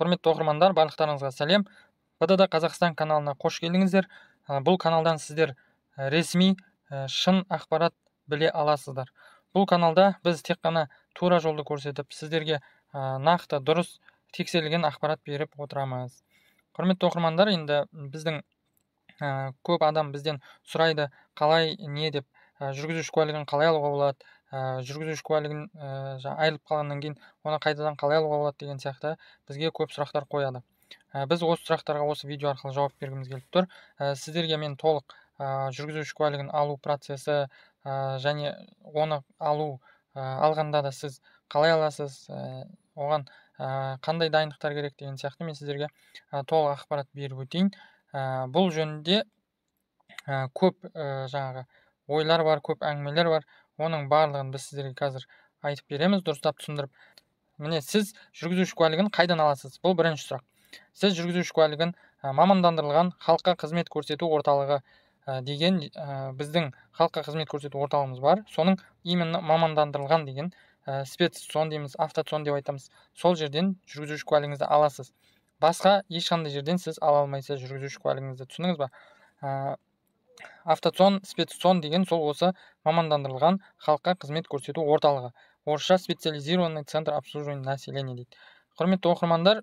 Құрметті оқырмандар, барлықтарыңызға сәлем. ПДД Қазақстан каналына қош келдіңіздер. Бұл каналдан сіздер ресми шын ақпарат біле аласыздар. Бұл каналда біз тек қана тура жолды көрсетіп, сіздерге нақты, дұрыс тексерілген ақпарат беріп отырамыз. Құрметті оқырмандар, енді біздің көп адам бізден сұрайды, қалай не деп, жүргізуші куәлігін қалай алуға болады, жүргізуші куәлігін айырылып қалғаннан кейін оны қайтадан қалай алуға болады деген сияқты бізге көп сұрақтар қояды. Біз осы сұрақтарға осы видео арқылы жауап бергіміз келіп тұр. Сіздерге мен толық жүргізуші куәлігін алу процесі және оны алғанда да сіз қалай аласыз, оған қандай дайындықтар керек деген сияқты мен сіздерге толық ақпарат беріп өтейін. Бұл жөнінде көп жаңағы ойлар бар, көп әңгімелер бар. Оның барлығын біз сіздерге қазір айтып береміз, дұрыстап түсіндіріп. Міне, сіз жүргізуші куәлігін қайдан аласыз? Бұл бірінші сұрақ. Сіз жүргізуші куәлігін мамандандырылған халыққа қызмет көрсету орталығы деген біздің халыққа қызмет көрсету орталығымыз бар. Соның именно мамандандырылған деген спецсон дейміз, автоцон деп айтамыз. Сол жерден жүргізуші куәлігіңізді аласыз. Басқа ешқандай жерден сіз ала алмайсыз жүргізуші куәлігіңізді. Түсіндіңіз ба? Автоцон, спецсон деген сол осы мамандандырылған халыққа қызмет көрсету орталығы. Орысша специализированный центр обслуживания населения дейді. Құрметті оқырмандар,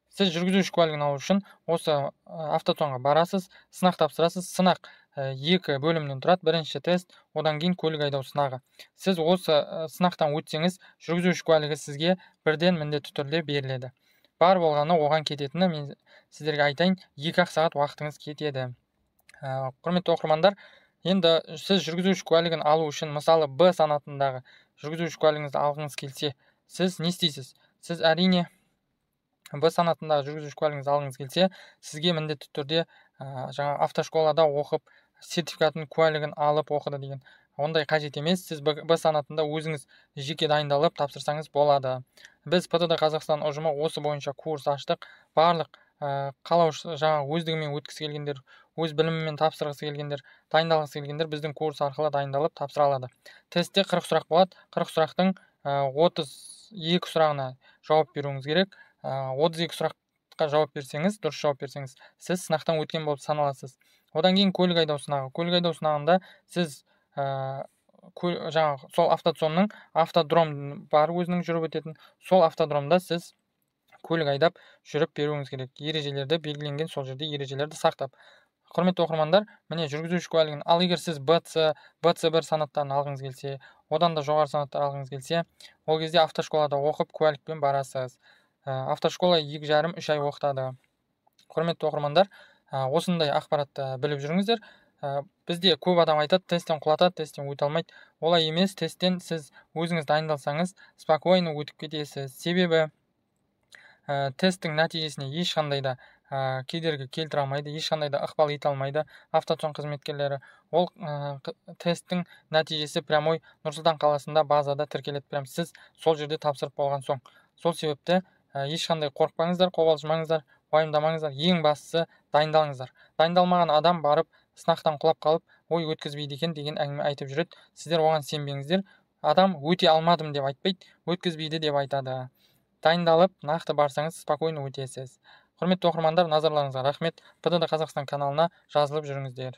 сіз жүргізуші куәлігін алу үшін осы автоцонға барасыз, сынақ тапсырасыз. Сынақ 2 бөлімнен тұрады. Бірінші тест, одан кейін көлік айдау сынағы. Сіз осы сынақтан өтсеңіз, жүргізуші куәлігі сізге бірден міндетті түрде беріледі. Бар болғаны оған кететіні мен сіздерге айтайын, 2 сағат уақытыңыз кетеді. Құрметті оқырмандар, енді сіз жүргізуші куәлігін алу үшін, мысалы Б санатындағы жүргізуші куәлігіңізді алғыңыз келсе, сіз не істейсіз? Сіз әрине Б санатындағы жүргізуші куәлігіңізді алғыңыз келсе, сізге міндетті түрде жаңа автошколада оқып, сертификатын, куәлігін алып оқыды деген ондай қажет емес. Сіз Б санатында өзіңіз жеке дайындалып тапсырсаңыз болады. Біз ПДД Қазақстан ұжымы осы бойынша курс аштық. Барлық қалаушы жаңа өздігімен өткісі келгендер, өз білімімен тапсырғысы келгендер, дайындалғысы келгендер біздің курс арқылы дайындалып тапсыра алады. Тестте 40 сұрақ болады. 40 сұрақтың 32 сұрағына жауап беруіңіз керек. 32 сұраққа жауап берсеңіз, дұрыс жауап берсеңіз, сіз сынақтан өткен болып саналасыз. Одан кейін көлік айдау сынағы. Көлік айдау сынағында сіз жаңағы сол автоцонның автодром бар өзінің жүріп өтетін. Сол автодромда сіз көлік айдап жүріп беруіңіз керек. Ережелерді белгіленген сол жерде ережелерді сақтап. Құрметті оқырмандар, міне жүргізуші куәлігін ал егер сіз БЦ1 санаттарын алғыңыз келсе, одан да жоғары санаттар алғыңыз келсе, ол кезде автошколада оқып куәлікпен барасыз. Автошкола 2,5-3 ай оқытады. Құрметті оқырмандар, осындай ақпаратты біліп жүріңіздер. Бізде көп адам айтады, тесттен құлатады, тесттен өте алмайды. Олай емес, тесттен сіз өзіңіз дайындалсаңыз, спокойно өтіп кетесіз. Себебі тесттің нәтижесіне ешқандай да кедергі келтіре алмайды, ешқандай да ықпал ете алмайды автоцон қызметкерлері. Ол тесттің нәтижесі прямой Нұр-Сұлтан қаласында базада тіркеледі. Прям сіз сол жерде тапсырып болған соң. Сол себепті ешқандай қорықпаңыздар, қобалжымаңыздар, уайымдамаңыздар. Ең бастысы дайындалыңыздар. Дайындалмаған адам барып сынақтан құлап қалып, ой өткізбейді екен деген әңгіме айтып жүреді. Сіздер оған сенбеңіздер. Адам өте алмадым деп айтпайды, өткізбейді деп айтады. Дайындалып, нақты барсаңыз, спокойно өтесіз. Құрметті оқырмандар, назарларыңызға рахмет. ПДД Қазақстан каналына жазылып жүріңіздер.